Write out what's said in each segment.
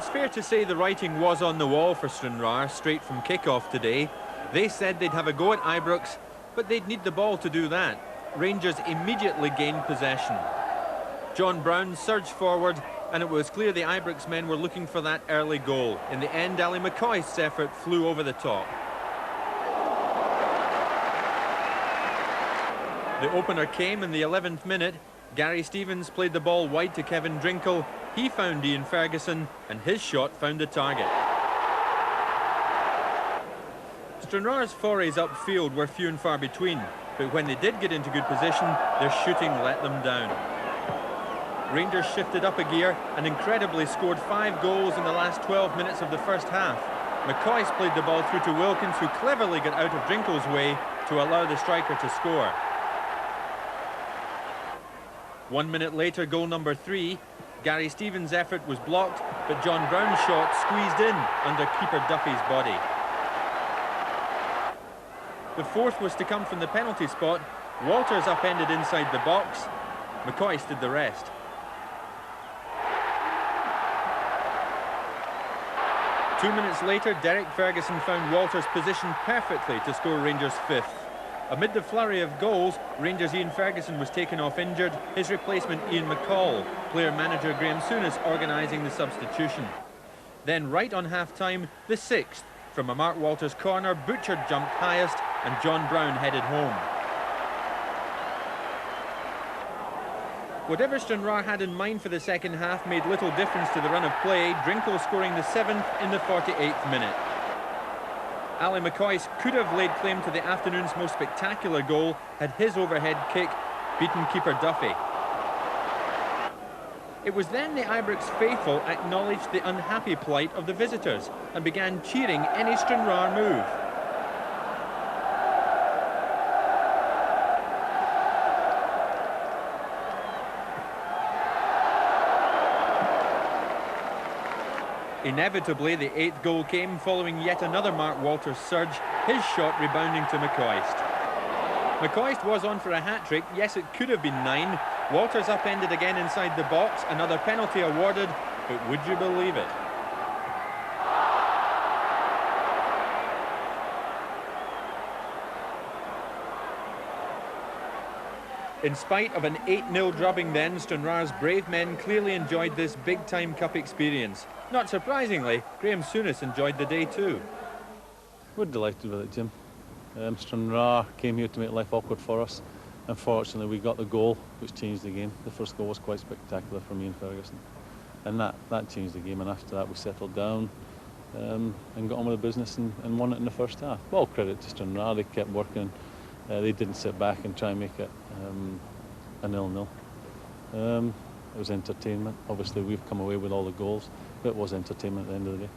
It's fair to say the writing was on the wall for Stranraer straight from kick-off today. They said they'd have a go at Ibrox, but they'd need the ball to do that. Rangers immediately gained possession. John Brown surged forward, and it was clear the Ibrox men were looking for that early goal. In the end, Ali McCoist's effort flew over the top. The opener came in the 11th minute. Gary Stevens played the ball wide to Kevin Drinkle. He found Ian Ferguson, and his shot found the target. Stranraer's forays upfield were few and far between, but when they did get into good position, their shooting let them down. Rangers shifted up a gear and incredibly scored 5 goals in the last 12 minutes of the first half. McCoist played the ball through to Wilkins, who cleverly got out of Drinkle's way to allow the striker to score. 1 minute later, goal number 3. Gary Stevens' effort was blocked, but John Brown's shot squeezed in under keeper Duffy's body. The fourth was to come from the penalty spot. Walters upended inside the box. McCoist did the rest. Two minutes later, Derek Ferguson found Walters positioned perfectly to score Rangers' 5th. Amid the flurry of goals, Rangers' Ian Ferguson was taken off injured. His replacement, Ian McCall, player-manager Graham Souness organising the substitution. Then, right on half-time, the 6th. From a Mark Walters corner, Butcher jumped highest and John Brown headed home. Whatever Stranraer had in mind for the second half made little difference to the run of play, Drinkle scoring the 7th in the 48th minute. Ali McCoist could have laid claim to the afternoon's most spectacular goal had his overhead kick beaten keeper Duffy. It was then the Ibrox faithful acknowledged the unhappy plight of the visitors and began cheering any Stranraer move. Inevitably, the 8th goal came following yet another Mark Walters surge, his shot rebounding to McCoist. McCoist was on for a hat-trick. Yes, it could have been 9. Walters upended again inside the box, another penalty awarded, but would you believe it? In spite of an 8-0 drubbing then, Stranraer's brave men clearly enjoyed this big-time cup experience. Not surprisingly, Graham Souness enjoyed the day too. We're delighted with it, Jim. Stranraer came here to make life awkward for us. Unfortunately, we got the goal, which changed the game. The first goal was quite spectacular for me and Ferguson. And that changed the game, and after that we settled down and got on with the business and won it in the first half. Well, credit to Stranraer, they kept working. They didn't sit back and try and make it a 0-0. It was entertainment. Obviously, we've come away with all the goals, but it was entertainment at the end of the day.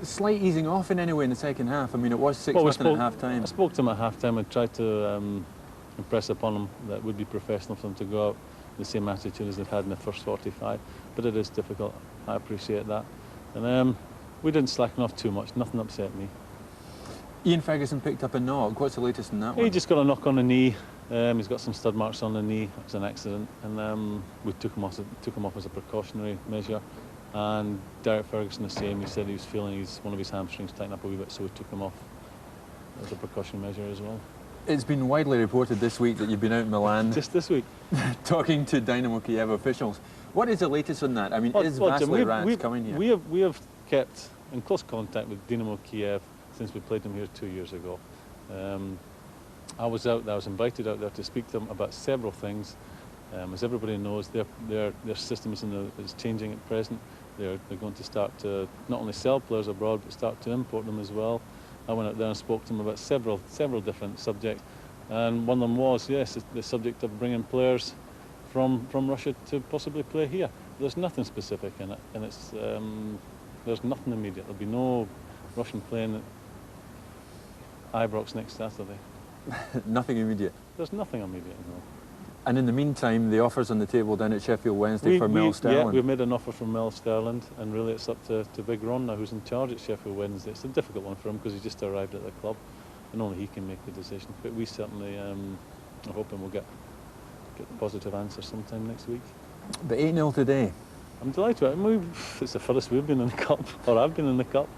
Slight easing off in any way in the second half. I mean, it was 6-0 at half-time. I spoke to him at half-time and tried to impress upon him that it would be professional for them to go out with the same attitude as they've had in the first 45. But it is difficult. I appreciate that. And we didn't slacken off too much. Nothing upset me. Ian Ferguson picked up a knock. What's the latest in that one? He just got a knock on the knee. He's got some stud marks on the knee. It was an accident, and we took him off as a precautionary measure. And Derek Ferguson the same. He said he was feeling one of his hamstrings tighten up a wee bit, so we took him off as a precautionary measure as well. It's been widely reported this week that you've been out in Milan. Just this week. Talking to Dynamo Kiev officials. What is the latest on that? I mean, is Vasily Rats coming here? We have kept in close contact with Dynamo Kiev since we played them here 2 years ago. I was invited out there to speak to them about several things. As everybody knows, their system is changing at present. They're going to start to not only sell players abroad, but start to import them as well. I went out there and spoke to them about several different subjects, and one of them was, yes, the subject of bringing players from Russia to possibly play here. There's nothing specific in it, and there's nothing immediate. There'll be no Russian playing at Ibrox next Saturday. Nothing immediate? There's nothing immediate, no. And in the meantime, the offer's on the table down at Sheffield Wednesday for Mel Sterling. Yeah, we've made an offer from Mel Sterling, and really it's up to Big Ron now, who's in charge at Sheffield Wednesday. It's a difficult one for him because he just arrived at the club, and only he can make the decision. But we certainly are hoping we'll get a positive answer sometime next week. But 8-0 today. I'm delighted. I mean, it's the first we've been in the cup, or I've been in the cup.